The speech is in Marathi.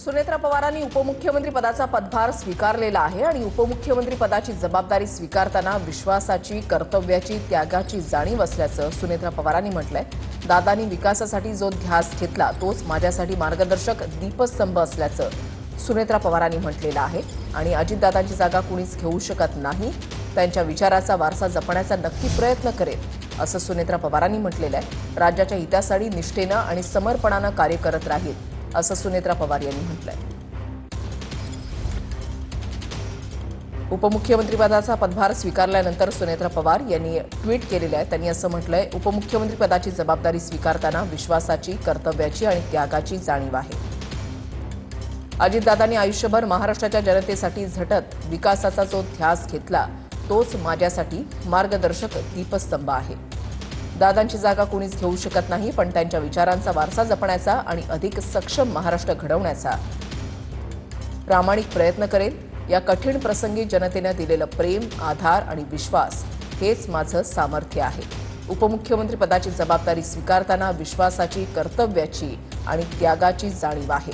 सुनेत्रा पवारांनी उपमुख्यमंत्री पदाचा पदभार स्वीकारलेला आहे आणि उपमुख्यमंत्री पदाची जबाबदारी स्वीकारताना विश्वासाची, कर्तव्याची, त्यागाची जाणीव असल्याचं सुनेत्रा पवारांनी म्हटलंय। दादांनी विकासासाठी जो ध्यास घेतला तोच माझ्यासाठी मार्गदर्शक दीपस्तंभ असल्याचं सुनेत्रा पवारांनी म्हटलेलं आहे आणि अजितदादांची जागा कुणीच घेऊ शकत नाही। त्यांच्या विचाराचा वारसा जपण्याचा नक्की प्रयत्न करेल असं सुनेत्रा पवारांनी म्हटलेलं आहे। राज्याच्या हितासाठी निष्ठेनं आणि समर्पणानं कार्य करत राहील असं सुनेत्रा पवार यांनी म्हटलंय। उपमुख्यमंत्रीपदाचा पदभार स्वीकारल्यानंतर सुनेत्रा पवार यांनी ट्विट केलेलं आहे। त्यांनी असं म्हटलंय, उपमुख्यमंत्री पदाची जबाबदारी स्वीकारताना विश्वासाची, कर्तव्याची आणि त्यागाची जाणीव आहे। अजितदादांनी आयुष्यभर महाराष्ट्राच्या जनतेसाठी झटत विकासाचा जो ध्यास घेतला तोच माझ्यासाठी मार्गदर्शक दीपस्तंभ आहे। दादांची जागा कोणीच घेऊ शकत नाही, पण त्यांच्या विचारांचा वारसा जपण्याचा आणि अधिक सक्षम महाराष्ट्र घडवण्याचा प्रामाणिक प्रयत्न करेल। या कठीण प्रसंगी जनतेने दिलेलं प्रेम, आधार आणि विश्वास हेच माझं सामर्थ्य आहे। उपमुख्यमंत्री पदाची जबाबदारी स्वीकारताना विश्वासाची, कर्तव्याची आणि त्यागाची जाणीव आहे।